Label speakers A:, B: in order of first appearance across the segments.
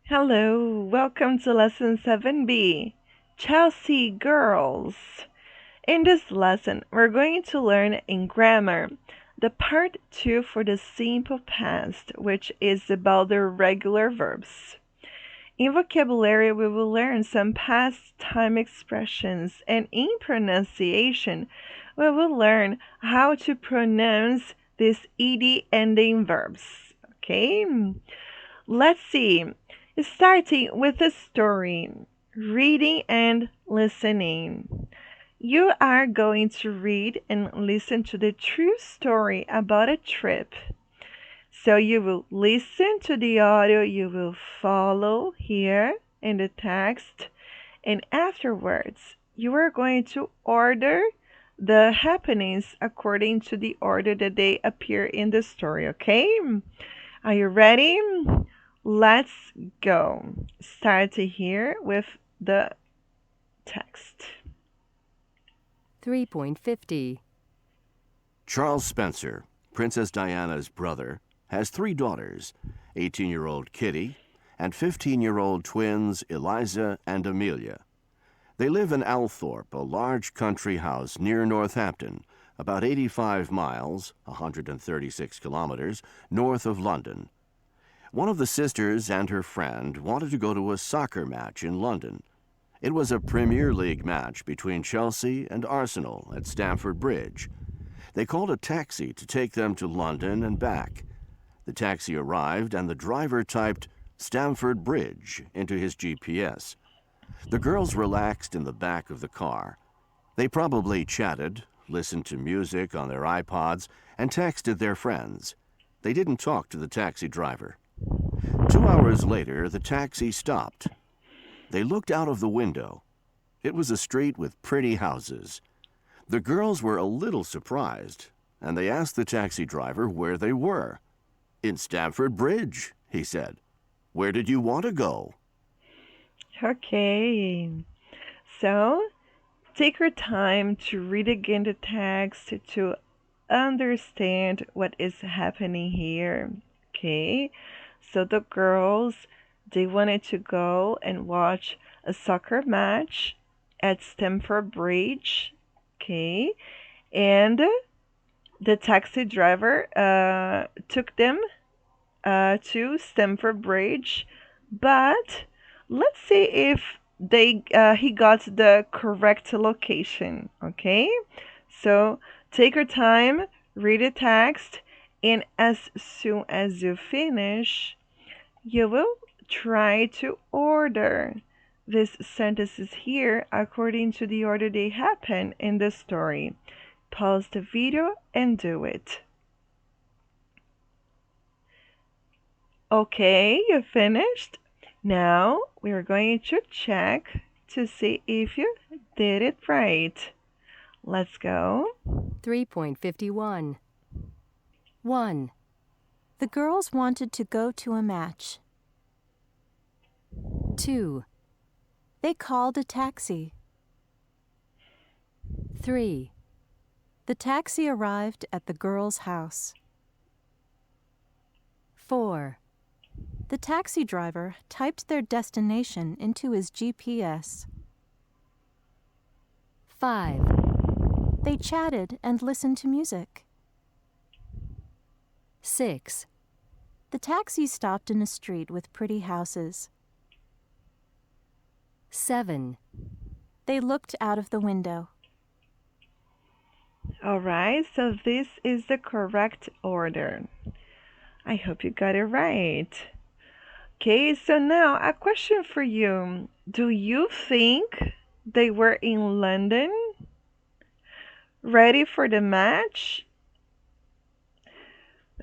A: Hello, welcome to lesson 7B, Chelsea Girls. In this lesson, we're going to learn in grammar the part 2 for the simple past, which is about the regular verbs. In vocabulary, we will learn some past time expressions, and in pronunciation, we will learn how to pronounce these ed ending verbs. Okay? Let's see. Starting with the story, reading and listening. You are going to read and listen to the true story about a trip. So you will listen to the audio, you will follow here in the text, and afterwards you are going to order the happenings according to the order that they appear in the story, okay? Are you ready? Let's go. Start here with the text.
B: 3.50.
C: Charles Spencer, Princess Diana's brother, has three daughters, 18-year-old Kitty and 15-year-old twins Eliza and Amelia. They live in Althorpe, a large country house near Northampton, about 85 miles, 136 kilometers, north of London. One of the sisters and her friend wanted to go to a soccer match in London. It was a Premier League match between Chelsea and Arsenal at Stamford Bridge. They called a taxi to take them to London and back. The taxi arrived and the driver typed Stamford Bridge into his GPS. The girls relaxed in the back of the car. They probably chatted, listened to music on their iPods, and texted their friends. They didn't talk to the taxi driver. 2 hours later, the taxi stopped. They looked out of the window. It was a street with pretty houses. The girls were a little surprised, and they asked the taxi driver where they were. "In Stamford Bridge," he said. "Where did you want to go?"
A: Okay. So, take your time to read again the text to understand what is happening here. Okay? So the girls, they wanted to go and watch a soccer match at Stamford Bridge. Okay? And the taxi driver took them to Stamford Bridge, but let's see if they he got the correct location. Okay, so take your time, read the text, and as soon as you finish, you will try to order these sentences here according to the order they happen in the story. Pause the video and do it. Okay, you finished? Now we are going to check to see if you did it right. Let's go.
B: 3.51. 1. The girls wanted to go to a match. 2. They called a taxi. 3. The taxi arrived at the girls' house. 4. The taxi driver typed their destination into his GPS. 5. They chatted and listened to music. 6. The taxi stopped in a street with pretty houses. 7. They looked out of the window.
A: Alright, so this is the correct order. I hope you got it right. Okay, so now a question for you. Do you think they were in London, ready for the match?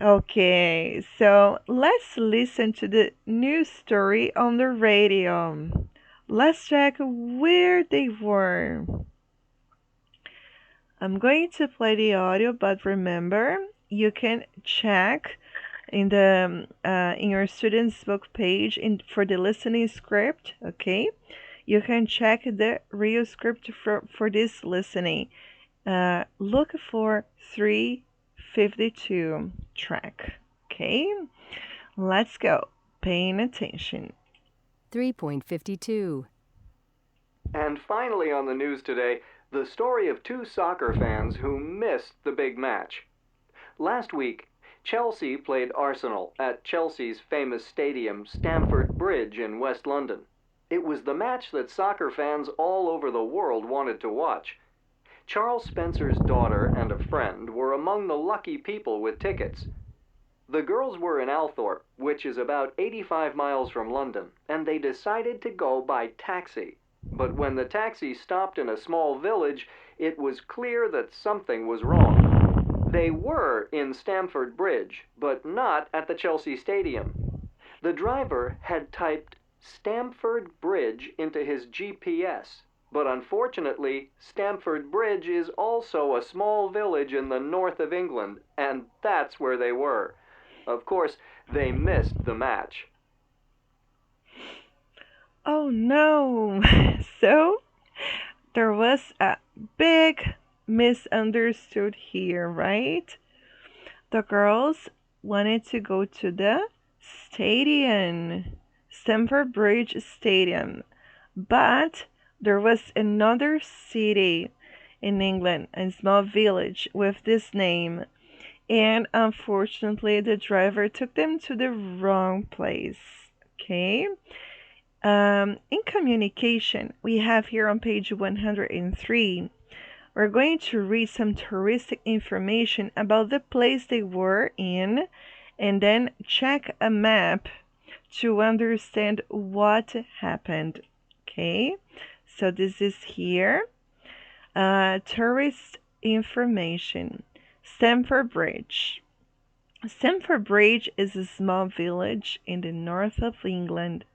A: Okay, so let's listen to the news story on the radio. Let's check where they were. I'm going to play the audio, but remember, you can check in your students book page for the listening script. Okay, you can check the real script for this listening. Look for 352 track. Okay, let's go. Paying attention.
B: 3.52.
D: And finally on the news today, the story of two soccer fans who missed the big match. Last week, Chelsea played Arsenal at Chelsea's famous stadium, Stamford Bridge in West London. It was the match that soccer fans all over the world wanted to watch. Charles Spencer's daughter and a friend were among the lucky people with tickets. The girls were in Althorpe, which is about 85 miles from London, and they decided to go by taxi. But when the taxi stopped in a small village, it was clear that something was wrong. They were in Stamford Bridge, but not at the Chelsea Stadium. The driver had typed Stamford Bridge into his GPS, but unfortunately, Stamford Bridge is also a small village in the north of England, and that's where they were. Of course, they missed the match.
A: Oh no! So, there was a big misunderstood here, right? The girls wanted to go to the stadium, Stamford Bridge Stadium, but there was another city in England, a small village with this name, and unfortunately, the driver took them to the wrong place. Okay. In communication, we have here on page 103, we're going to read some touristic information about the place they were in and then check a map to understand what happened. Okay, so this is here. Tourist information. Stamford Bridge. Stamford Bridge is a small village in the north of England,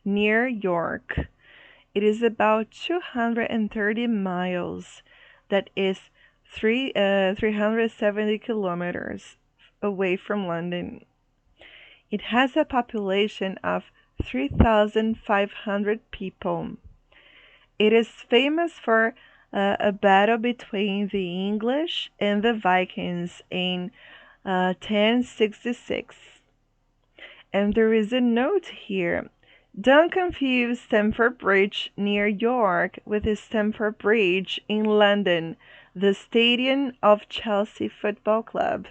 A: near York. It is about 230 miles, that is 370 kilometers away from London. It has a population of 3,500 people. It is famous for a battle between the English and the Vikings in 1066. And there is a note here. Don't confuse Stamford Bridge near York with the Stamford Bridge in London, the stadium of Chelsea Football Club.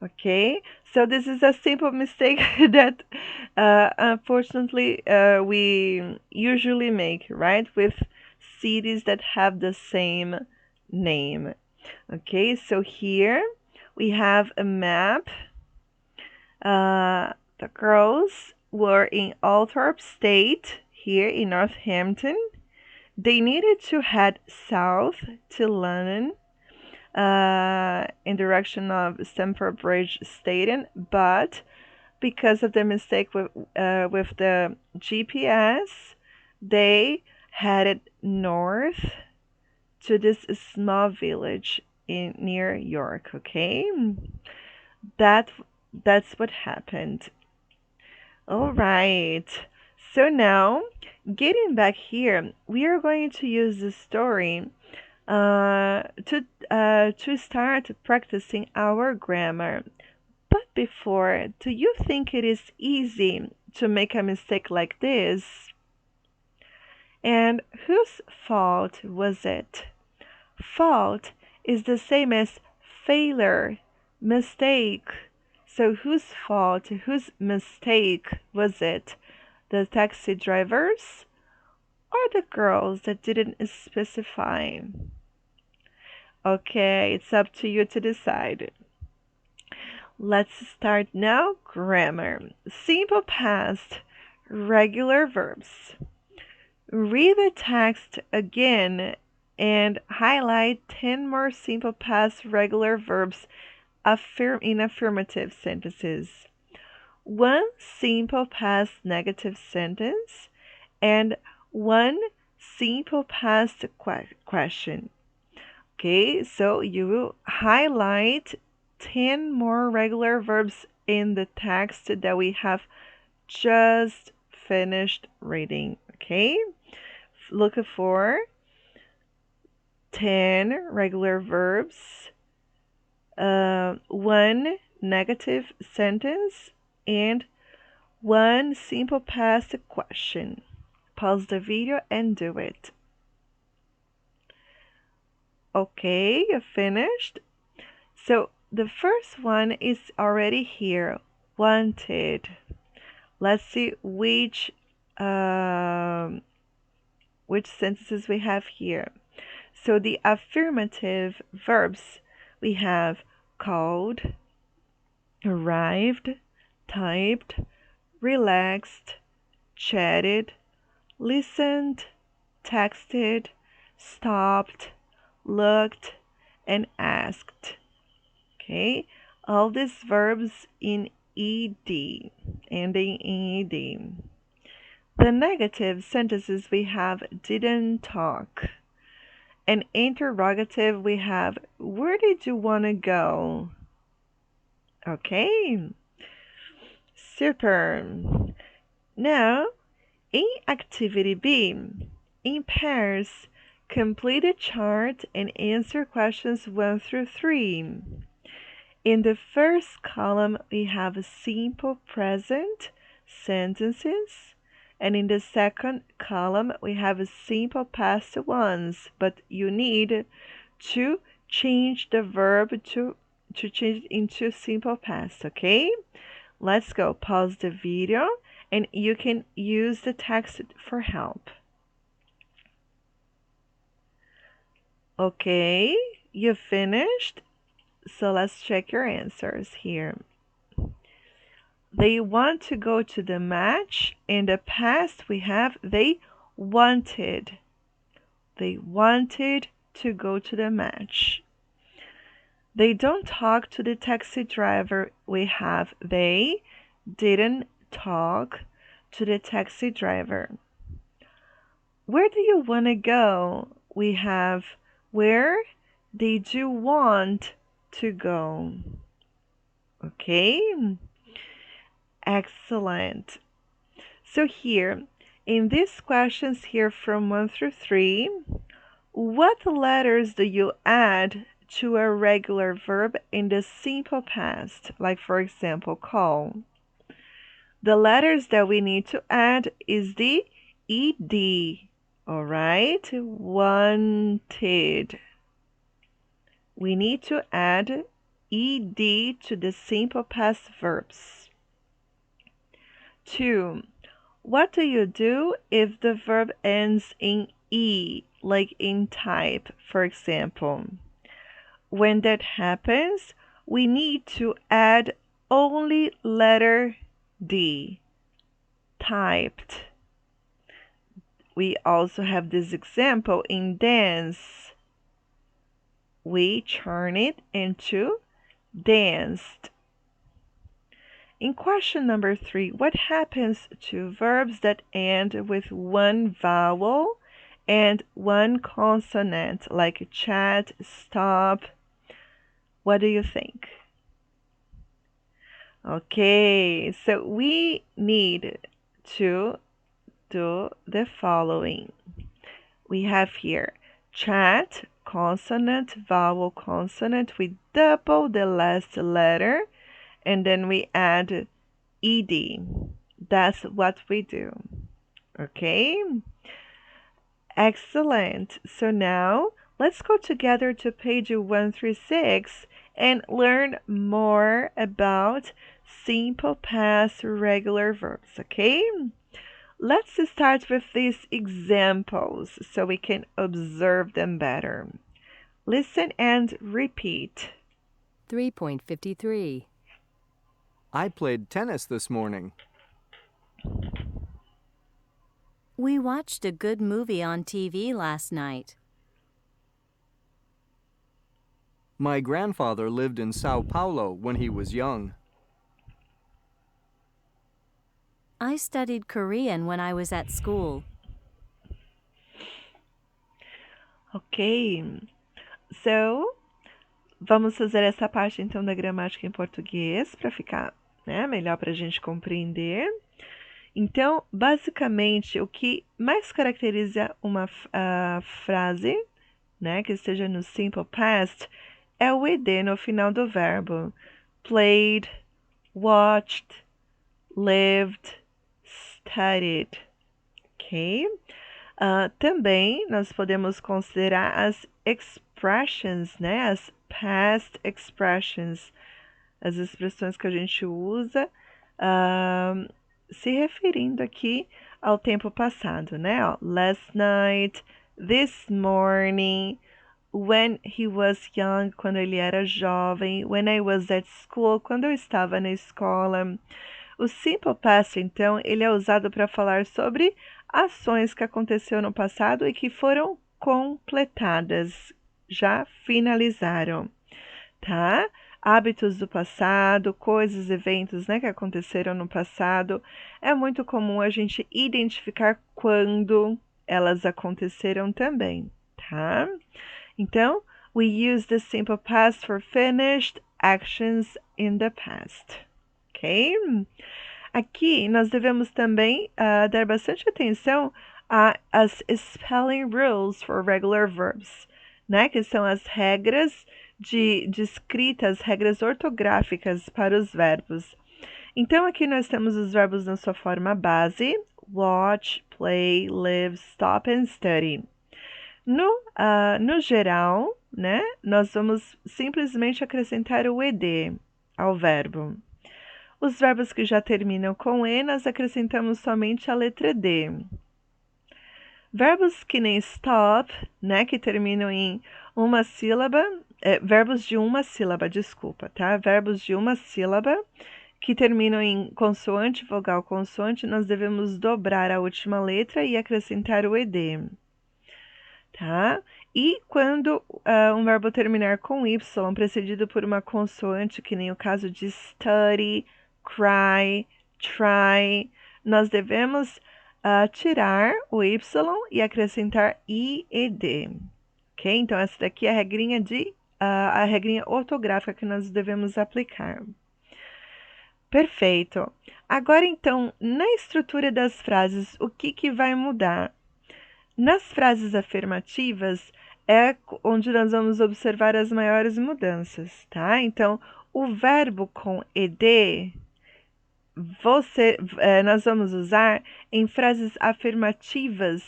A: Okay, so this is a simple mistake that unfortunately we usually make, right, with cities that have the same name. Okay, so here we have a map. The girls were in Althorpe State, here in Northampton. They needed to head south to London in direction of Stamford Bridge Stadium, but because of the mistake with the GPS, they headed north to this small village in near York. Okay, that that's what happened. All right. So now, getting back here, we are going to use the story to start practicing our grammar. But before, do you think it is easy to make a mistake like this? And whose fault was it? Fault is the same as failure, mistake. So whose fault, whose mistake was it? The taxi drivers or the girls that didn't specify? Okay, it's up to you to decide. Let's start now. Grammar. Simple past, regular verbs. Read the text again and highlight 10 more simple past regular verbs in affirmative sentences. One simple past negative sentence and one simple past question. Okay, so you will highlight 10 more regular verbs in the text that we have just finished reading. Okay, look for 10 regular verbs, one negative sentence, and one simple past question. Pause the video and do it. Okay, you finished? So the first one is already here. Wanted. Let's see which sentences we have here. So the affirmative verbs we have called, arrived, typed, relaxed, chatted, listened, texted, stopped, looked, and asked. Okay, all these verbs in ed, ending in ed. The negative sentences we have didn't talk. An interrogative we have where did you want to go? Okay, super. Now, in activity B, in pairs, complete a chart and answer questions 1 through 3. In the first column, we have simple present sentences, and in the second column, we have simple past ones, but you need to change the verb to change it into simple past, okay? Let's go. Pause the video and you can use the text for help. Okay, you finished? So let's check your answers here. They want to go to the match. In the past, we have they wanted. They wanted to go to the match. They don't talk to the taxi driver. We have they didn't talk to the taxi driver. Where do you want to go? We have where did you want to go? Okay, excellent. So here, in these questions here from 1 through 3, what letters do you add to a regular verb in the simple past? Like for example, call. The letters that we need to add is the ed. All right, wanted. We need to add ed to the simple past verbs. 2. What do you do if the verb ends in e, like in type, for example? When that happens, we need to add only letter D, typed. We also have this example in dance. We turn it into danced. In question number 3, what happens to verbs that end with one vowel and one consonant, like chat, stop? What do you think? Okay, so we need to do the following. We have here chat, consonant, vowel, consonant. We double the last letter and then we add ed. That's what we do. Okay? Excellent. So now let's go together to page 136 and learn more about simple past regular verbs. Okay? Let's start with these examples so we can observe them better. Listen and repeat.
E: 3.53.
F: I played tennis this morning.
B: We watched a good movie on TV last night.
F: My grandfather lived in Sao Paulo when he was young.
B: I studied Korean when I was at school.
A: Ok. So, vamos fazer essa parte então da gramática em português para ficar, né, melhor para a gente compreender. Então, basicamente, o que mais caracteriza uma frase, né, que esteja no simple past, é o ed no final do verbo. Played, watched, lived, studied. Ok? Também nós podemos considerar as expressions, né? As past expressions, as expressões que a gente usa se referindo aqui ao tempo passado, né? Ó, last night, this morning, when he was young, quando ele era jovem, when I was at school, quando eu estava na escola. O simple past, então, ele é usado para falar sobre ações que aconteceram no passado e que foram completadas, já finalizaram, tá? Hábitos do passado, coisas, eventos, né, que aconteceram no passado. É muito comum a gente identificar quando elas aconteceram também, tá? Então, we use the simple past for finished actions in the past. Ok? Aqui nós devemos também dar bastante atenção às spelling rules for regular verbs, né? Que são as regras de escrita, as regras ortográficas para os verbos. Então, aqui nós temos os verbos na sua forma base: watch, play, live, stop and study. No geral, né, nós vamos simplesmente acrescentar o ed ao verbo. Os verbos que já terminam com E, nós acrescentamos somente a letra D. Verbos que nem stop, né, que terminam em uma sílaba, verbos de uma sílaba, desculpa, tá? Verbos de uma sílaba que terminam em consoante, vogal, consoante, nós devemos dobrar a última letra e acrescentar o ed, tá? E quando um verbo terminar com Y, precedido por uma consoante, que nem o caso de study, cry, try, nós devemos tirar o Y e acrescentar IED. Ok? Então, essa daqui é a regrinha ortográfica que nós devemos aplicar. Perfeito. Agora, então, na estrutura das frases, o que vai mudar? Nas frases afirmativas é onde nós vamos observar as maiores mudanças, tá? Então, o verbo com ed, nós vamos usar em frases afirmativas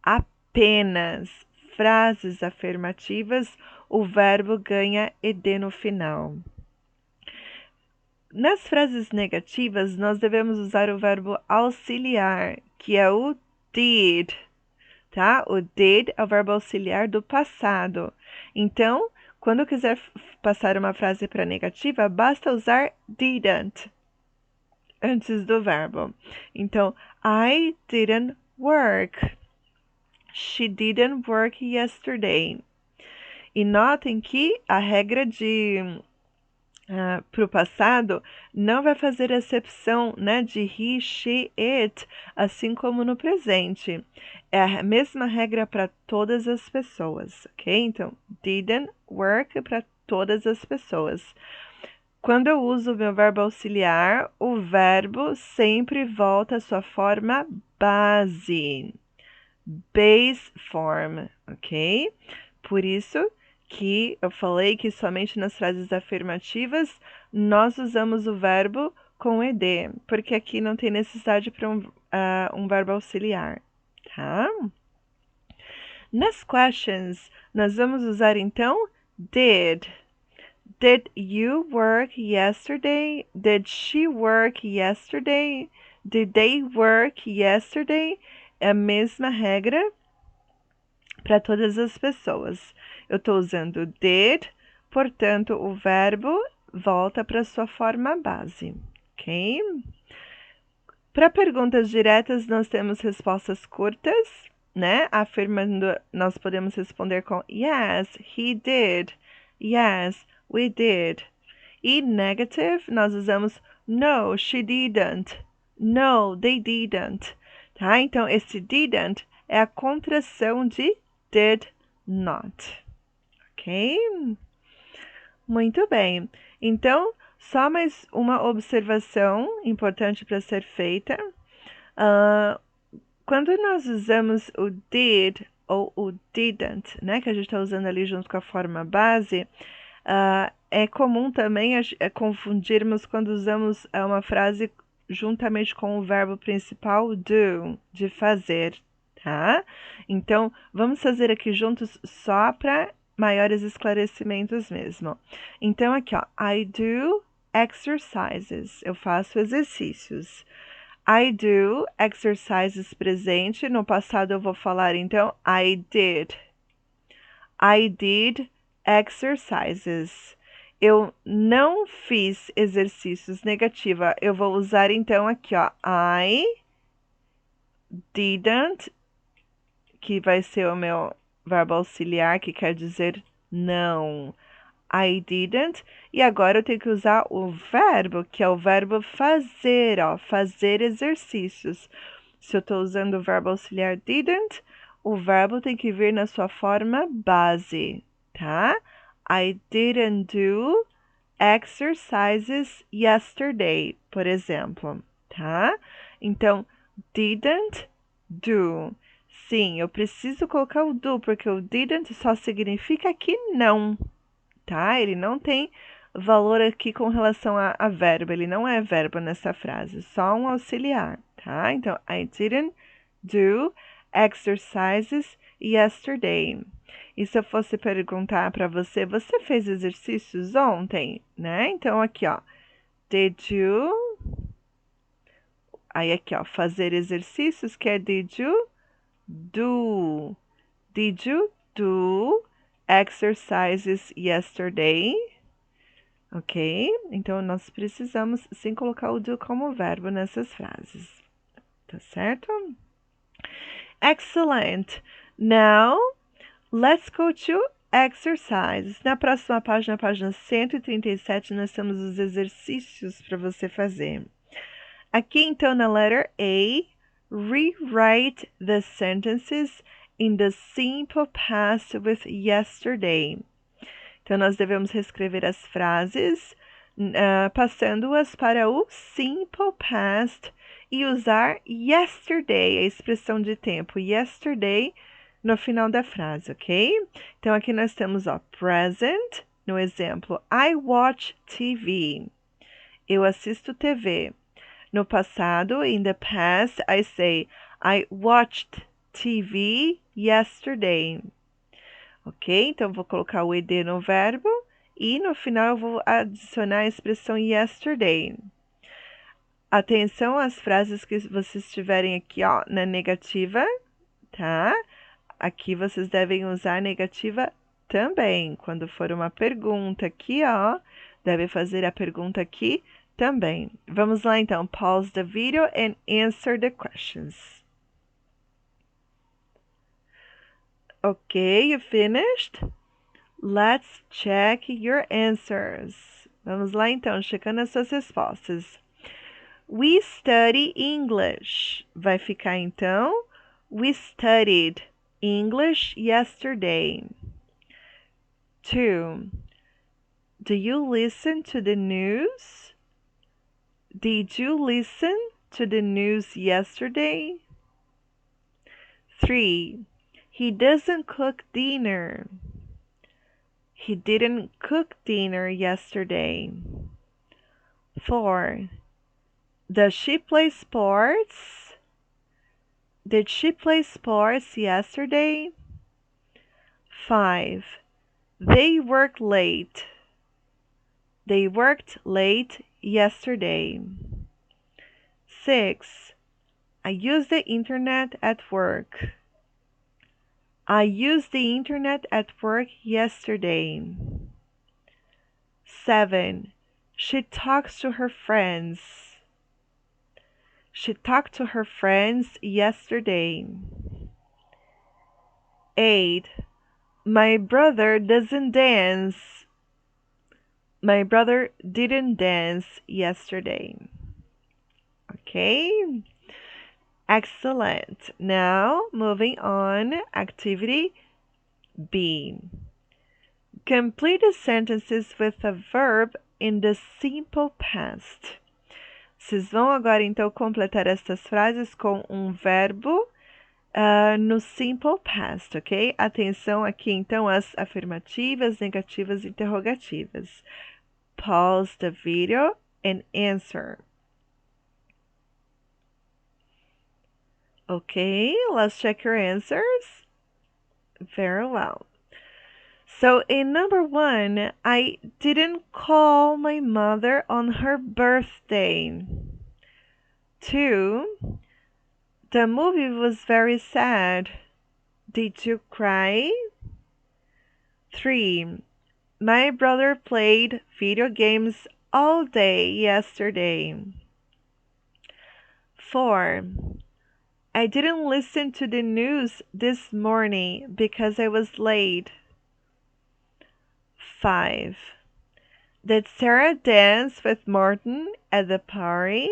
A: apenas. Frases afirmativas, o verbo ganha ed no final. Nas frases negativas, nós devemos usar o verbo auxiliar, que é o did, tá? O did é o verbo auxiliar do passado. Então, quando eu quiser passar uma frase para negativa, basta usar didn't antes do verbo. Então, I didn't work. She didn't work yesterday. E notem que a regra para o passado não vai fazer exceção, né, de he, she, it, assim como no presente. É a mesma regra para todas as pessoas, ok? Então, didn't work para todas as pessoas. Quando eu uso o meu verbo auxiliar, o verbo sempre volta à sua forma base. Base form, ok? Por isso que eu falei que somente nas frases afirmativas nós usamos o verbo com ed, porque aqui não tem necessidade para um verbo auxiliar, tá? Nas questions, nós vamos usar então did. Did you work yesterday? Did she work yesterday? Did they work yesterday? É a mesma regra para todas as pessoas. Eu estou usando did, portanto, o verbo volta para sua forma base, ok? Para perguntas diretas, nós temos respostas curtas, né? Afirmando, nós podemos responder com yes, he did. Yes, we did. E negative, nós usamos no, she didn't. No, they didn't. Tá? Então, esse didn't é a contração de did not. Ok? Muito bem. Então, só mais uma observação importante para ser feita. Quando nós usamos o did ou o didn't, né, que a gente está usando ali junto com a forma base, é comum também confundirmos quando usamos uma frase juntamente com o verbo principal do, de fazer, tá? Então, vamos fazer aqui juntos só para maiores esclarecimentos mesmo. Então, aqui, ó, I do exercises. Eu faço exercícios. I do exercises presente. No passado eu vou falar, então, I did. I did exercises. Eu não fiz exercícios. Negativa. Eu vou usar, então, aqui, ó, I didn't, que vai ser o meu verbo auxiliar, que quer dizer não. I didn't. E agora eu tenho que usar o verbo, que é o verbo fazer, ó, fazer exercícios. Se eu estou usando o verbo auxiliar didn't, o verbo tem que vir na sua forma base, tá? I didn't do exercises yesterday, por exemplo, tá? Então, didn't do. Sim, eu preciso colocar o do, porque o didn't só significa que não, tá? Ele não tem valor aqui com relação a verbo, ele não é verbo nessa frase, só um auxiliar, tá? Então, I didn't do exercises yesterday. E se eu fosse perguntar para você, você fez exercícios ontem, né? Então, aqui, ó, did you... Aí, aqui, ó, fazer exercícios, que é did you do? Did you do exercises yesterday? Ok? Então, nós precisamos sim colocar o do como verbo nessas frases. Tá certo? Excellent. Now, let's go to exercises. Na próxima página 137, nós temos os exercícios para você fazer. Aqui, então, na letter A, rewrite the sentences in the simple past with yesterday. Então, nós devemos reescrever as frases, passando-as para o simple past e usar yesterday, a expressão de tempo yesterday, no final da frase, ok? Então, aqui nós temos, ó, present, no exemplo, I watch TV. Eu assisto TV. No passado, in the past, I say, I watched TV yesterday. Ok? Então, vou colocar o ed no verbo e no final eu vou adicionar a expressão yesterday. Atenção às frases que vocês tiverem aqui, ó, na negativa, tá? Aqui vocês devem usar a negativa também. Quando for uma pergunta aqui, ó, deve fazer a pergunta aqui também. Vamos lá, então. Pause the video and answer the questions. Okay, you finished? Let's check your answers. Vamos lá, então, checando as suas respostas. We study English. Vai ficar, então, we studied English yesterday. 2. Do you listen to the news? Did you listen to the news yesterday? 3. He doesn't cook dinner. He didn't cook dinner yesterday. 4. Does she play sports? Did she play sports yesterday? 5. They worked late. They worked late yesterday. 6. I used the internet at work. I used the internet at work yesterday. 7. She talks to her friends. She talked to her friends yesterday. 8. My brother doesn't dance. My brother didn't dance yesterday. Okay? Excellent. Now, moving on, activity B. Complete the sentences with a verb in the simple past. Vocês vão agora, então, completar estas frases com um verbo no simple past, ok? Atenção aqui, então, às afirmativas, negativas e interrogativas. Pause the video and answer. Okay, let's check your answers. Very well. So in number one, I didn't call my mother on her birthday. Two, the movie was very sad. Did you cry? Three, my brother played video games all day yesterday. Four, I didn't listen to the news this morning because I was late. Five, did Sarah dance with Martin at the party?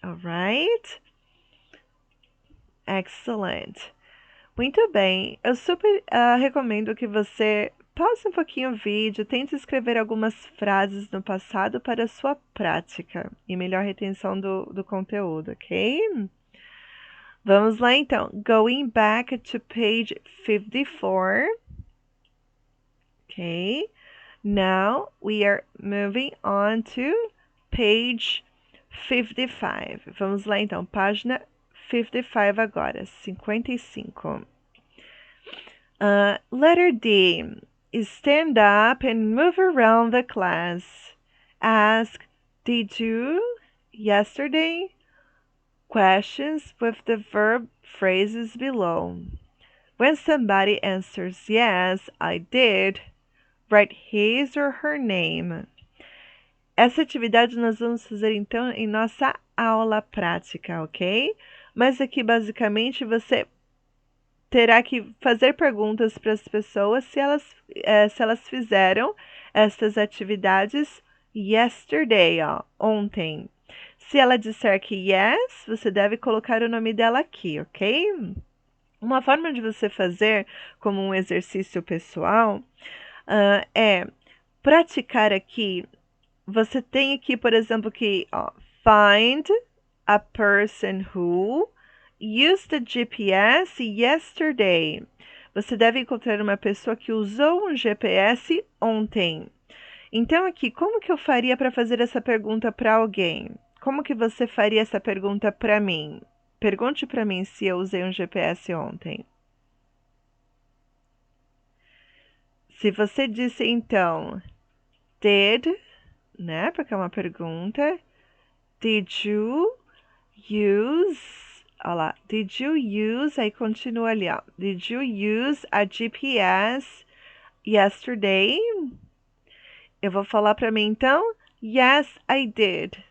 A: All right. Excellent. Muito bem. Eu super recomendo que você pause um pouquinho o vídeo, tente escrever algumas frases no passado para a sua prática e melhor retenção do conteúdo, ok? Vamos lá então. Going back to page 54. Okay. Now we are moving on to page 55. Vamos lá então, página 55 agora, 55. Letter D is stand up and move around the class. Ask, did you yesterday? Questions with the verb phrases below. When somebody answers yes, I did, write his or her name. Essa atividade nós vamos fazer então em nossa aula prática, ok? Mas aqui basicamente você terá que fazer perguntas para as pessoas se elas fizeram estas atividades yesterday, ó, ontem. Se ela disser que yes, você deve colocar o nome dela aqui, ok? Uma forma de você fazer como um exercício pessoal é praticar aqui. Você tem aqui, por exemplo, que ó, find a person who used the GPS yesterday. Você deve encontrar uma pessoa que usou um GPS ontem. Então aqui, como que eu faria para fazer essa pergunta para alguém? Como que você faria essa pergunta para mim? Pergunte para mim se eu usei um GPS ontem. Se você disse então, did, né? Porque é uma pergunta. Did you use? Olha lá. Did you use? Aí continua ali, ó. Did you use a GPS yesterday? Eu vou falar para mim então. Yes, I did.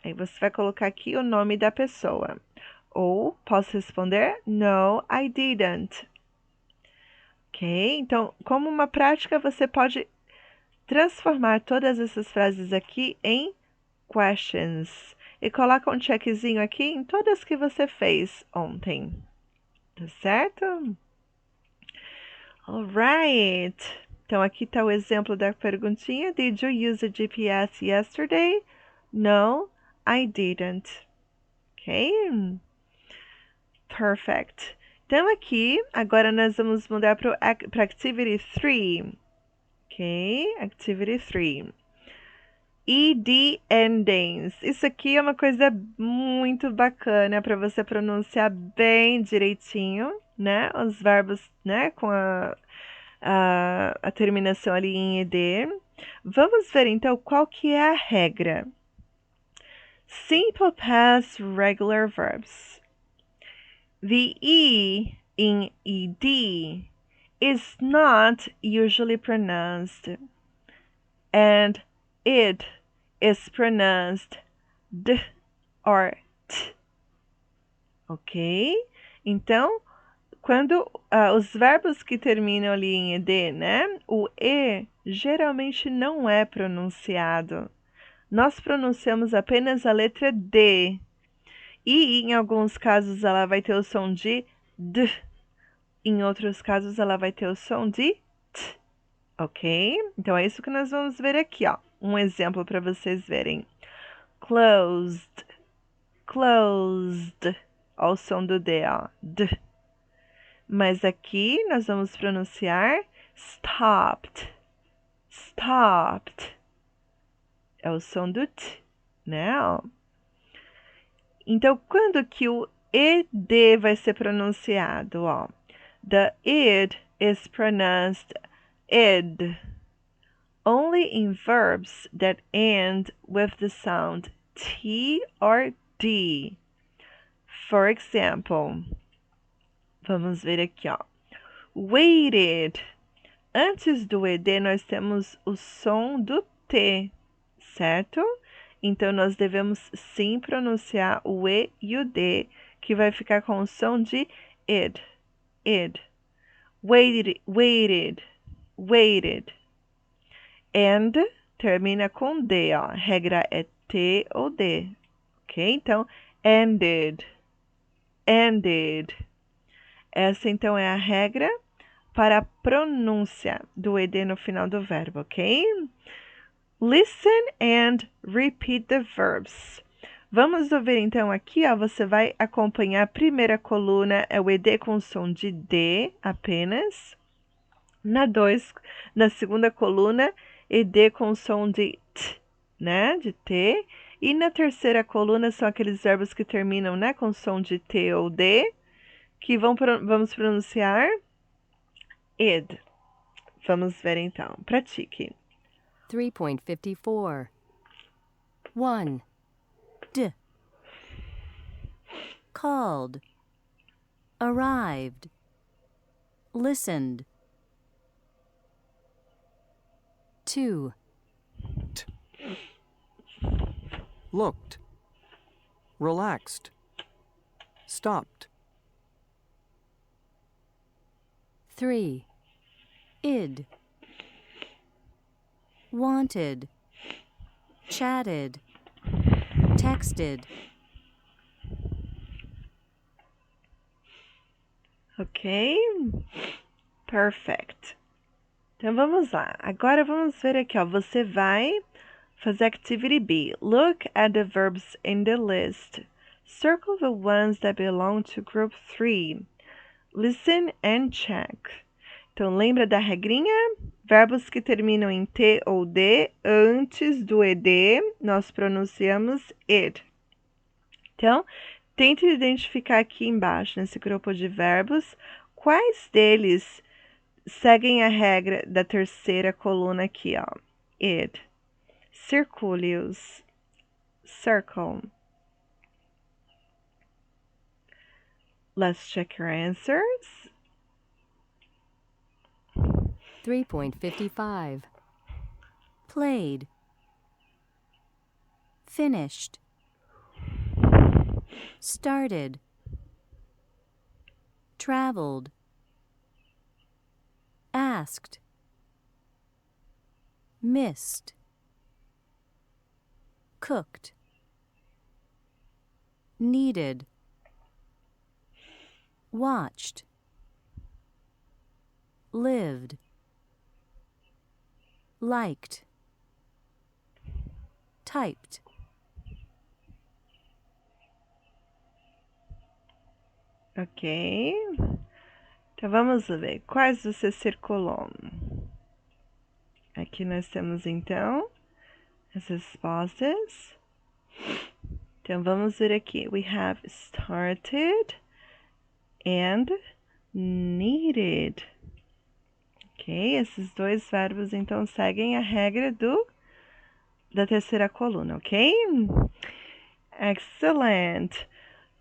A: Aí você vai colocar aqui o nome da pessoa. Ou posso responder No, I didn't. Ok? Então, como uma prática, você pode transformar todas essas frases aqui em questions. E coloca um checkzinho aqui em todas que você fez ontem. Tá certo? Alright. Então, aqui está o exemplo da perguntinha. Did you use a GPS yesterday? No, I didn't. Ok? Perfect. Então, aqui, agora nós vamos mudar para Activity 3. Ok? Activity 3. ED endings. Isso aqui é uma coisa muito bacana para você pronunciar bem direitinho, né? Os verbos, né? Com a terminação ali em ED. Vamos ver então qual que é a regra. Simple past regular verbs. The E in ED is not usually pronounced, and it is pronounced d or t. Ok? Então, quando os verbos que terminam ali em ed, né? O e geralmente não é pronunciado. Nós pronunciamos apenas a letra D. E em alguns casos ela vai ter o som de D. Em outros casos ela vai ter o som de T. Ok? Então é isso que nós vamos ver aqui, ó. Um exemplo para vocês verem. Closed. Closed. Ó o som do D, ó. D. Mas aqui nós vamos pronunciar stopped. Stopped. É o som do T, né? Ó. Então, quando que o ed vai ser pronunciado? Ó, the id is pronounced id only in verbs that end with the sound T or D. For example, vamos ver aqui, ó. Waited. Antes do ed nós temos o som do T, certo? Então nós devemos sim pronunciar o E e o D, que vai ficar com o som de id, id. Waited, waited, waited. And termina com D, ó. A regra é T ou D, ok? Então, ended, ended. Essa então é a regra para a pronúncia do ed no final do verbo, ok? Listen and repeat the verbs. Vamos ouvir então aqui, ó, você vai acompanhar a primeira coluna, é o ed com som de D apenas. Na segunda coluna, ed com som de T, né, de T. E na terceira coluna são aqueles verbos que terminam, né, com som de T ou D, que vamos pronunciar id. Vamos ver então. Pratique.
B: 3.54. 1. D. Called. Arrived. Listened. 2.
F: Looked. Relaxed. Stopped.
B: 3. Id. Wanted. Chatted. Texted.
A: Ok? Perfect. Então vamos lá. Agora vamos ver aqui, ó. Você vai fazer Activity B. Look at the verbs in the list. Circle the ones that belong to Group 3. Listen and check. Então lembra da regrinha? Verbos que terminam em T ou D, antes do ed, nós pronunciamos id. Então, tente identificar aqui embaixo, nesse grupo de verbos, quais deles seguem a regra da terceira coluna aqui, ó. Id. Circule-os. Circle. Let's check your answers.
B: 3.55. Played. Finished. Started. Traveled. Asked. Missed. Cooked. Needed. Watched. Lived. Liked. Typed.
A: Ok. Então vamos ver quais você circulou. Aqui nós temos então as respostas. Então vamos ver aqui. We have started and needed. Ok, esses dois verbos então seguem a regra da terceira coluna, ok? Excellent!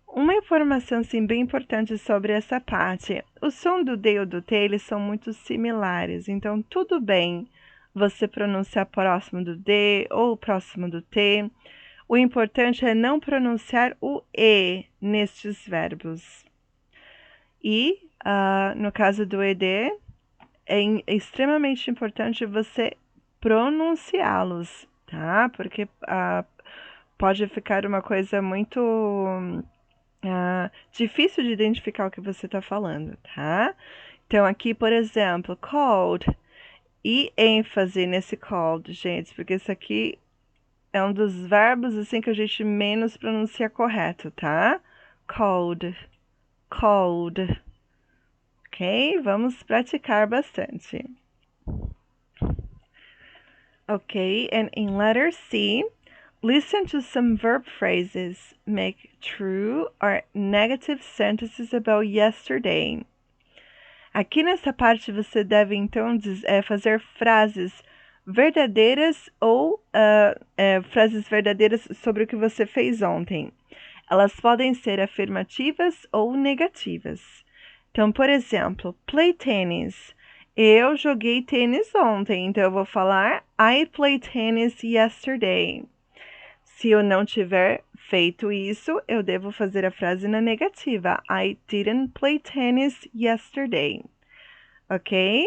A: Uma informação sim, bem importante sobre essa parte. O som do D e do T, eles são muito similares, então tudo bem você pronunciar próximo do D ou próximo do T. O importante é não pronunciar o E nestes verbos. E, no caso do ED, é extremamente importante você pronunciá-los, tá? Porque pode ficar uma coisa muito difícil de identificar o que você está falando, tá? Então, aqui, por exemplo, called e ênfase nesse called, gente, porque isso aqui é um dos verbos assim que a gente menos pronuncia correto, tá? Called, called. Ok? Vamos praticar bastante. Ok, and in letter C, Listen to some verb phrases. Make true or negative sentences about yesterday. Aqui nessa parte você deve então fazer frases verdadeiras ou frases verdadeiras sobre o que você fez ontem. Elas podem ser afirmativas ou negativas. Então, por exemplo, play tennis. Eu joguei tênis ontem, então eu vou falar I played tennis yesterday. Se eu não tiver feito isso, eu devo fazer a frase na negativa. I didn't play tennis yesterday. Ok?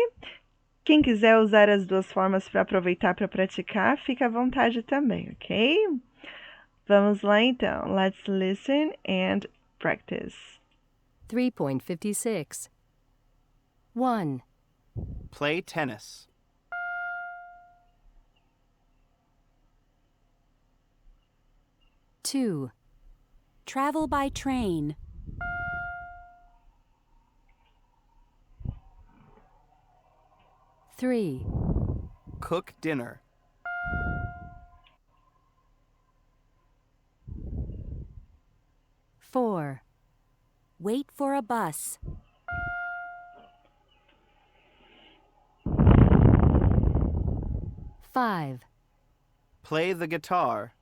A: Quem quiser usar as duas formas para aproveitar para praticar, fica à vontade também, ok? Vamos lá então. Let's listen and practice.
B: 3.56. 1,
F: Play tennis.
B: 2, travel by train. 3,
F: Cook dinner.
B: 4, wait for a bus. 5,
F: Play the guitar.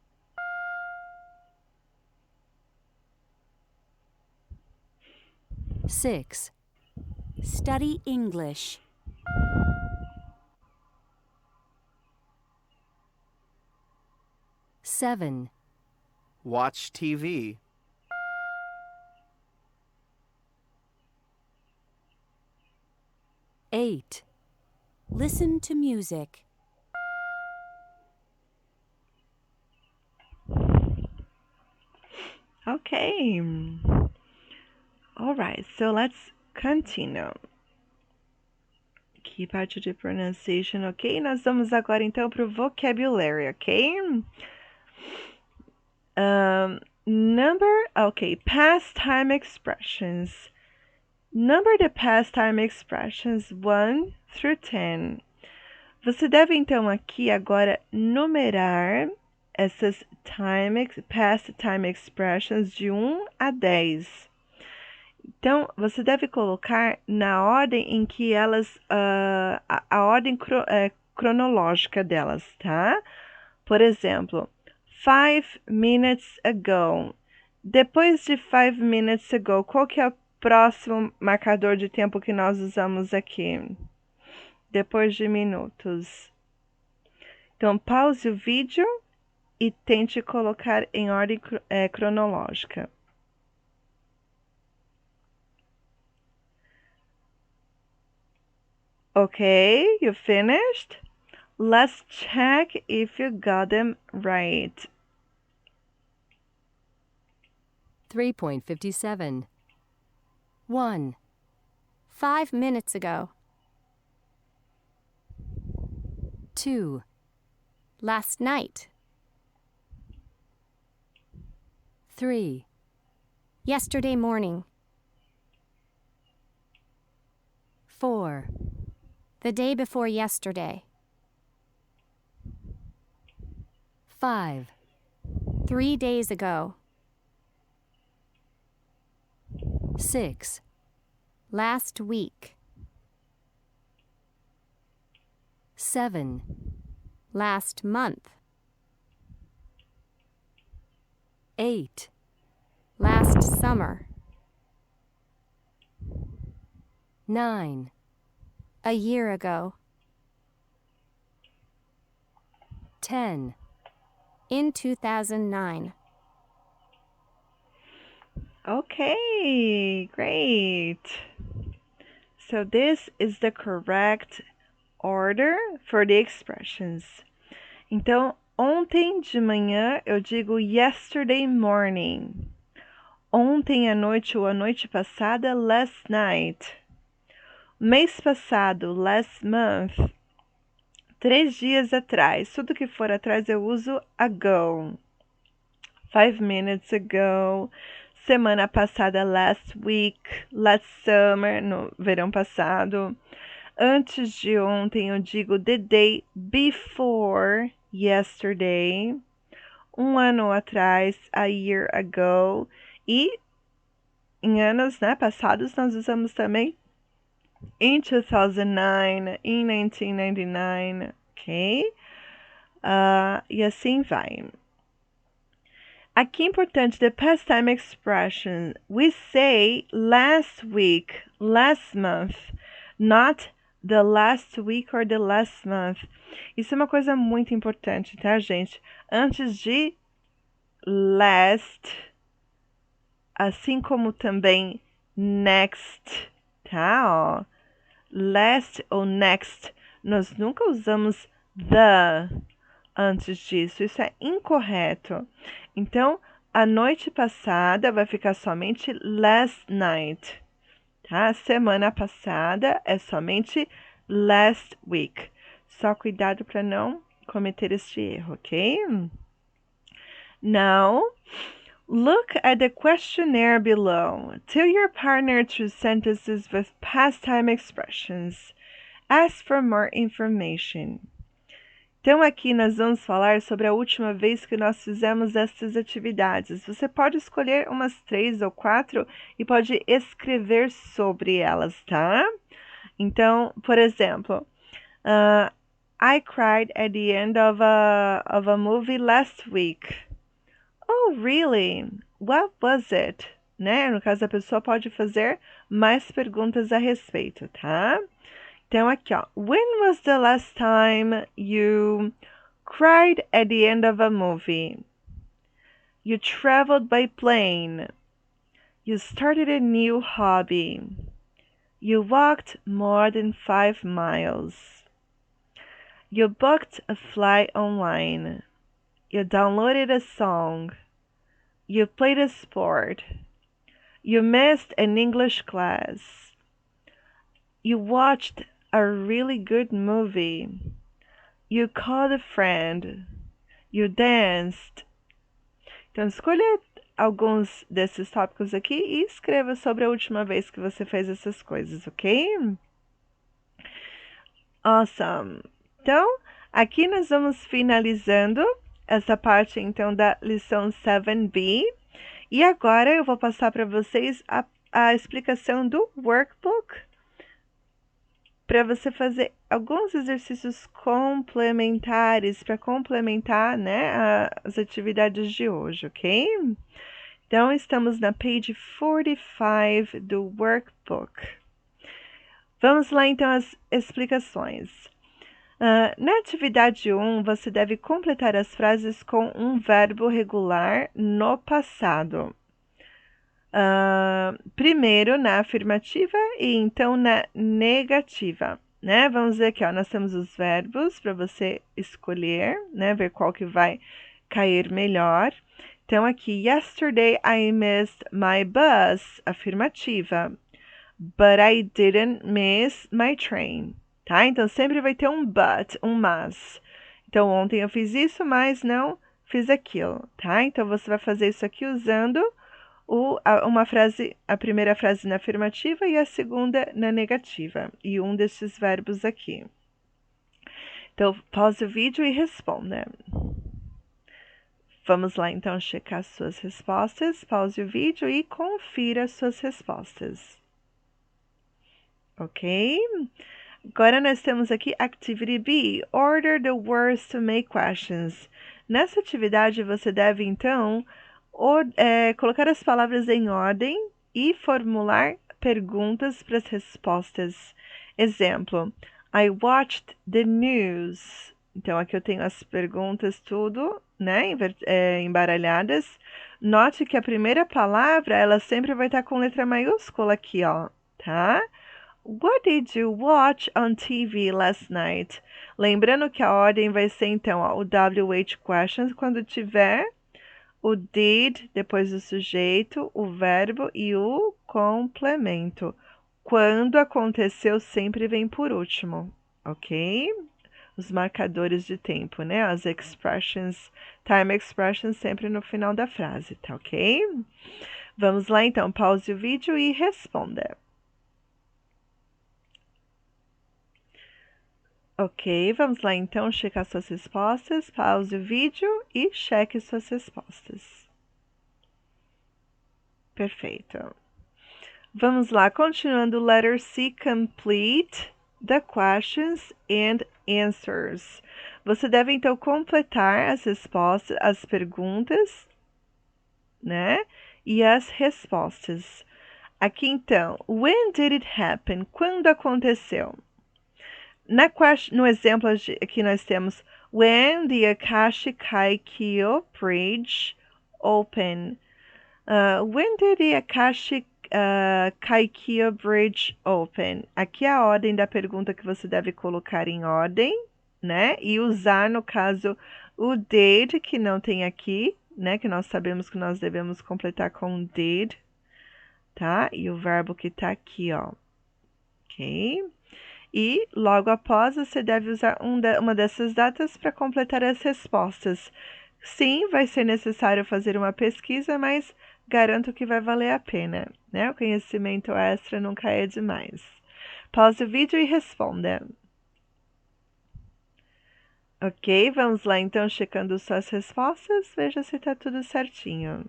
B: 6, study English. 7,
F: Watch TV.
B: 8, listen to music.
A: Okay. All right, so let's continue. Aqui parte de pronunciation, ok? Nós vamos agora então para o vocabulary, ok? Past time expressions. Number the past time expressions 1 through 10. Você deve então aqui agora numerar essas past time expressions de 1 a 10. Então, você deve colocar na ordem em que elas, a ordem cronológica delas, tá? Por exemplo, 5 minutes ago. Depois de 5 minutes ago, qual que é o próximo marcador de tempo que nós usamos aqui? Depois de minutos. Então, pause o vídeo e tente colocar em ordem cronológica. Okay, you finished? Let's check if you got them right.
B: 3.57. 1, 5 minutes ago. 2, last night. 3, yesterday morning. 4, the day before yesterday. 5, 3 days ago. 6, last week. 7, last month. 8, last summer. 9, a year ago. 10, in 2009.
A: Okay, great. So this is the correct order for the expressions. Então, ontem de manhã eu digo yesterday morning. Ontem à noite ou a noite passada, last night. Mês passado, last month. 3 dias atrás. Tudo que for atrás eu uso ago. 5 minutes ago. Semana passada, last week. Last summer, no verão passado. Antes de ontem eu digo the day before yesterday. um ano atrás, a year ago. E em anos, né, passados, nós usamos também in 2009, in 1999, ok? E assim vai. Aqui é importante, the past time expression. We say last week, last month, not the last week or the last month. Isso é uma coisa muito importante, tá, gente? Antes de last, assim como também next, tá? Ó, last ou next, nós nunca usamos the antes disso. Isso é incorreto. Então, a noite passada vai ficar somente last night, tá? Semana passada é somente last week. Só cuidado para não cometer este erro, ok? Now, look at the questionnaire below. Tell your partner to sentences with past time expressions. Ask for more information. Então, aqui nós vamos falar sobre a última vez que nós fizemos essas atividades. Você pode escolher umas 3 ou 4 e pode escrever sobre elas, tá? Então, por exemplo, I cried at the end of a movie last week. Oh, really? What was it? Né? No caso, a pessoa pode fazer mais perguntas a respeito, tá? Então, aqui, ó. When was the last time you cried at the end of a movie? You traveled by plane. You started a new hobby. You walked more than 5 miles. You booked a flight online. You downloaded a song. You played a sport. You missed an English class. You watched a really good movie. You called a friend. You danced. Então, escolha alguns desses tópicos aqui e escreva sobre a última vez que você fez essas coisas, ok? Awesome! Então, aqui nós vamos finalizando essa parte, então, da lição 7B. E agora eu vou passar para vocês a explicação do workbook para você fazer alguns exercícios complementares para complementar, né, as atividades de hoje, ok? Então, estamos na page 45 do workbook. Vamos lá, então, às explicações. Na atividade 1, você deve completar as frases com um verbo regular no passado. Primeiro na afirmativa e então na negativa, né? Vamos ver aqui, ó, nós temos os verbos para você escolher, né? Ver qual que vai cair melhor. Então aqui, yesterday I missed my bus, afirmativa. But I didn't miss my train, tá? Então sempre vai ter um but, um mas. Então ontem eu fiz isso, mas não fiz aquilo, tá? Então você vai fazer isso aqui usando a primeira frase na afirmativa e a segunda na negativa. E um desses verbos aqui. Então, pause o vídeo e responda. Vamos lá, então, checar suas respostas. Pause o vídeo e confira suas respostas. Ok? Agora nós temos aqui Activity B. Order the words to make questions. Nessa atividade, você deve, então, colocar as palavras em ordem e formular perguntas para as respostas. Exemplo, I watched the news. Então, aqui eu tenho as perguntas tudo, né, embaralhadas. Note que a primeira palavra, ela sempre vai estar com letra maiúscula aqui, ó, tá? What did you watch on TV last night? Lembrando que a ordem vai ser, então, ó, o WH questions quando tiver o did, depois o sujeito, o verbo e o complemento. Quando aconteceu, sempre vem por último, ok? Os marcadores de tempo, né? As expressions, time expressions sempre no final da frase, tá ok? Vamos lá, então. Pause o vídeo e responda. Ok, vamos lá então checar suas respostas. Pause o vídeo e cheque suas respostas. Perfeito. Vamos lá, continuando. Letter C, complete the questions and answers. Você deve então completar as respostas, as perguntas, né? E as respostas. Aqui então, when did it happen? Quando aconteceu? No exemplo aqui nós temos when the Akashi Kaikyo Bridge opened. When did the Akashi Kaikyo Bridge open? Aqui é a ordem da pergunta que você deve colocar em ordem, né? E usar, no caso, o did, que não tem aqui, né? Que nós sabemos que nós devemos completar com did, tá? E o verbo que tá aqui, ó. Ok? E, logo após, você deve usar uma dessas datas para completar as respostas. Sim, vai ser necessário fazer uma pesquisa, mas garanto que vai valer a pena, né? O conhecimento extra nunca é demais. Pause o vídeo e responda. Ok, vamos lá então, checando suas respostas. Veja se está tudo certinho.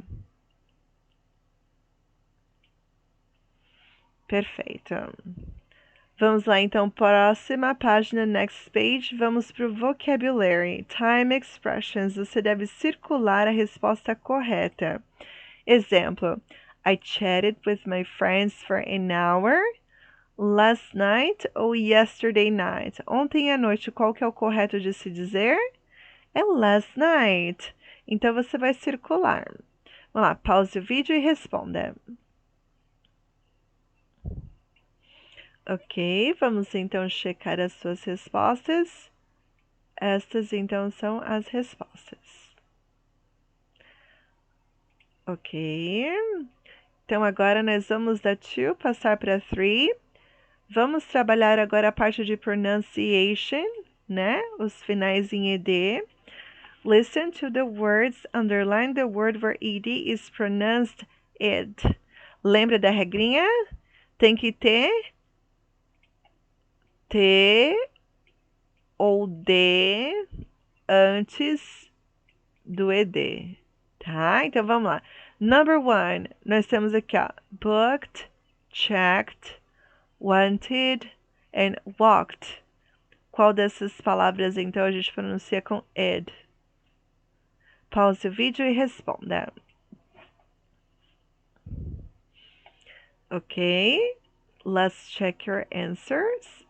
A: Perfeito. Vamos lá, então, próxima página, next page, vamos para o vocabulary, time expressions. Você deve circular a resposta correta. Exemplo, I chatted with my friends for an hour last night ou yesterday night. Ontem à noite, qual que é o correto de se dizer? É last night. Então, você vai circular. Vamos lá, pause o vídeo e responda. Ok, vamos então checar as suas respostas. Estas então são as respostas. Ok. Então agora nós vamos da 2 passar para 3. Vamos trabalhar agora a parte de pronunciation, né? Os finais em ed. Listen to the words, underline the word where ed is pronounced ed. Lembra da regrinha? Tem que ter T ou D antes do ED, tá? Então vamos lá. Number 1, nós temos aqui, ó, booked, checked, wanted and walked. Qual dessas palavras então a gente pronuncia com ed? Pause o vídeo e responda. Ok, let's check your answers.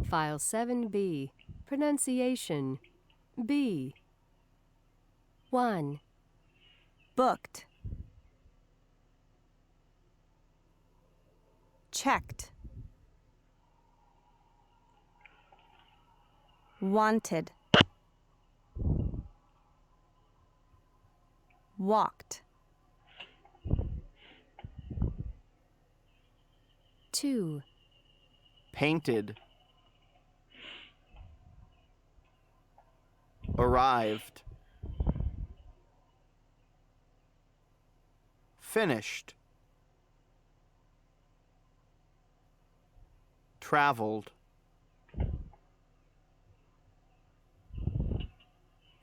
E: File 7B. Pronunciation. B. 1.
B: Booked. Checked. Wanted. Walked.
E: 2.
F: Painted. Arrived. Finished. Traveled.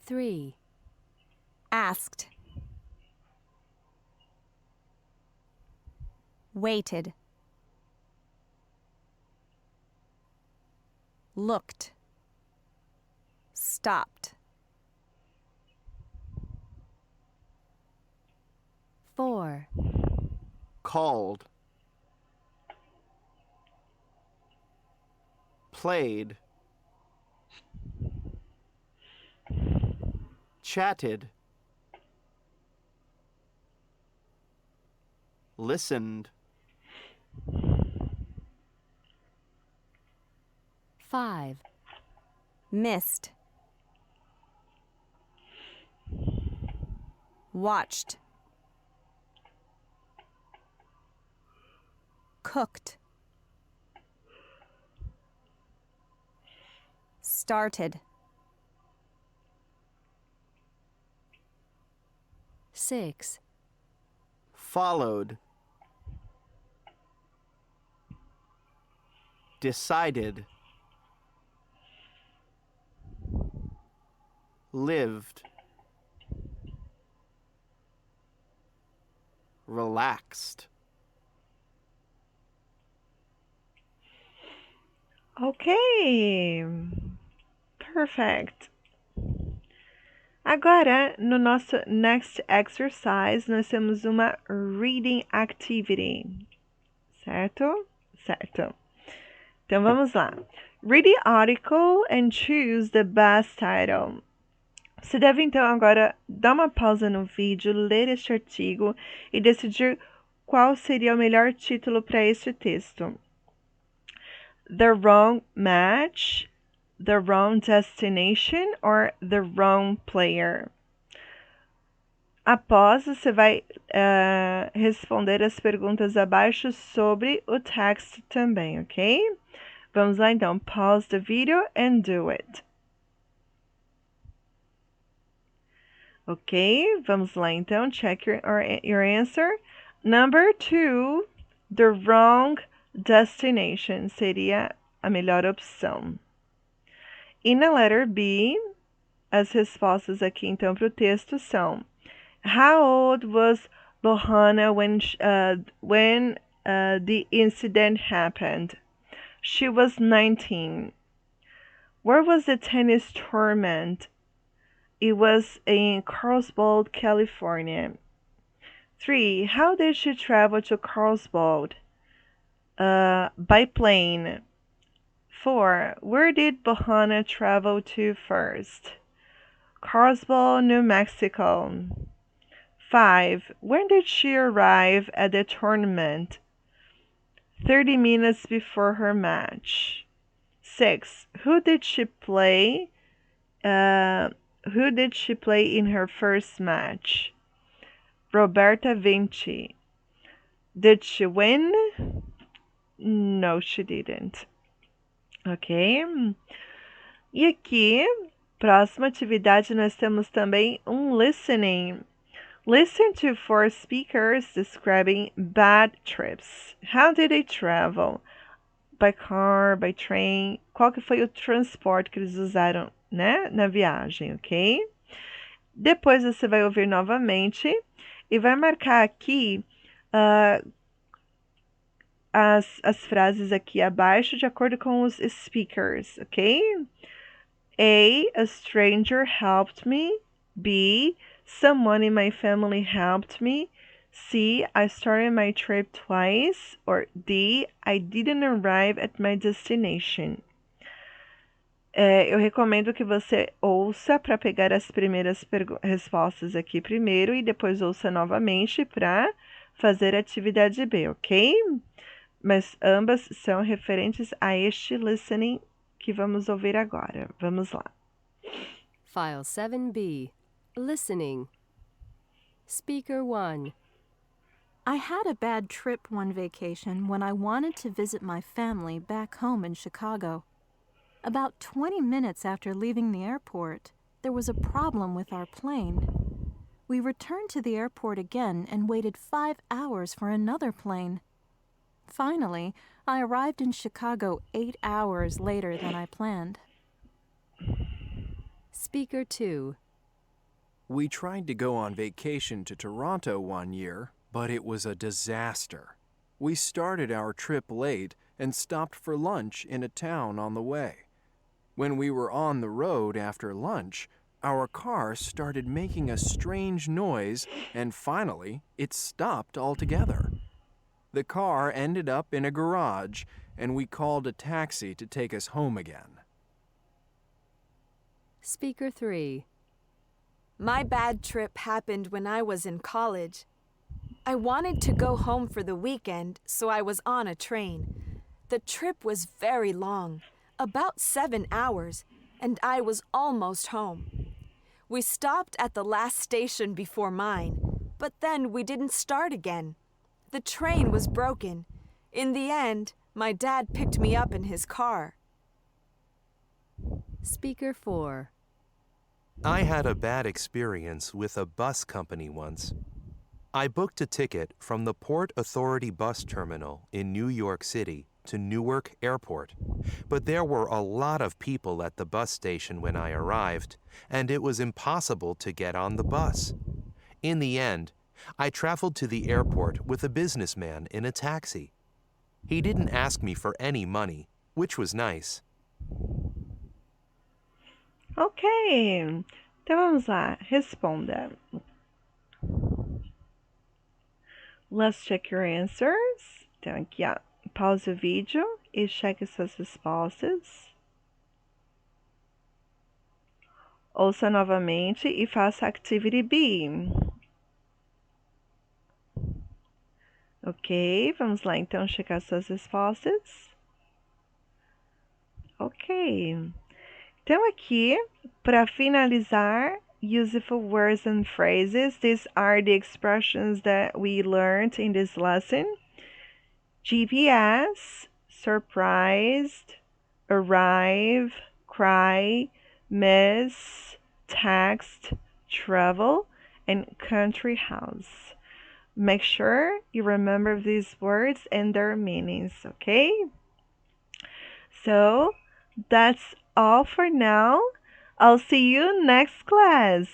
E: 3.
B: Asked. Waited. Looked. Stopped.
E: 4.
F: Called. Played. Chatted. Listened.
E: 5.
B: Missed. Watched. Cooked. Started.
E: 6.
F: Followed. Decided. Lived. Relaxed.
A: Ok. Perfect. Agora, no nosso next exercise, nós temos uma reading activity. Certo? Certo. Então vamos lá. Read the article and choose the best title. Você deve então agora dar uma pausa no vídeo, ler este artigo e decidir qual seria o melhor título para este texto. The Wrong Match, The Wrong Destination or The Wrong Player? Após, você vai responder as perguntas abaixo sobre o texto também, ok? Vamos lá então. Pause the video and do it. Ok, vamos lá então. Check your answer. Number 2, the wrong destination seria a melhor opção. E na letter B, as respostas aqui então para o texto são: How old was Bohana when the incident happened? She was 19. Where was the tennis tournament? It was in Carlsbad, California. 3. How did she travel to Carlsbad? By plane. 4. Where did Bohana travel to first? Carlsbad, New Mexico. 5. When did she arrive at the tournament? 30 minutes before her match. 6. Who did she play? Who did she play in her first match? Roberta Vinci. Did she win? No, she didn't. Ok? E aqui, próxima atividade, nós temos também um listening. Listen to 4 speakers describing bad trips. How did they travel? By car, by train? Qual que foi o transporte que eles usaram, né, na viagem, ok? Depois você vai ouvir novamente e vai marcar aqui as frases aqui abaixo de acordo com os speakers, ok? A stranger helped me. B, someone in my family helped me. C, I started my trip twice. Or D, I didn't arrive at my destination. Eu recomendo que você ouça para pegar as primeiras respostas aqui primeiro e depois ouça novamente para fazer a atividade B, ok? Mas ambas são referentes a este listening que vamos ouvir agora. Vamos lá.
E: File 7B. Listening. Speaker 1.
B: I had a bad trip one vacation when I wanted to visit my family back home in Chicago. About 20 minutes after leaving the airport, there was a problem with our plane. We returned to the airport again and waited 5 hours for another plane. Finally, I arrived in Chicago 8 hours later than I planned.
E: Speaker 2.
G: We tried to go on vacation to Toronto one year, but it was a disaster. We started our trip late and stopped for lunch in a town on the way. When we were on the road after lunch, our car started making a strange noise and finally it stopped altogether. The car ended up in a garage and we called a taxi to take us home again.
E: Speaker 3.
H: My bad trip happened when I was in college. I wanted to go home for the weekend, so I was on a train. The trip was very long, about 7 hours, and I was almost home. We stopped at the last station before mine, but then we didn't start again. The train was broken. In the end, my dad picked me up in his car.
E: Speaker 4.
I: I had a bad experience with a bus company once. I booked a ticket from the Port Authority bus terminal in New York City to Newark Airport, but there were a lot of people at the bus station when I arrived, and it was impossible to get on the bus. In the end, I traveled to the airport with a businessman in a taxi. He didn't ask me for any money, which was nice.
A: Ok. Então vamos lá. Responda. Let's check your answers. Então aqui, ó. Pause o vídeo e cheque suas respostas. Ouça novamente e faça Activity B. Ok, vamos lá então checar suas respostas. Ok. Então aqui, para finalizar, useful words and phrases. These are the expressions that we learned in this lesson. GPS, surprised, arrive, cry, miss, text, travel, and country house. Make sure you remember these words and their meanings, okay? So, that's all for now. I'll see you next class.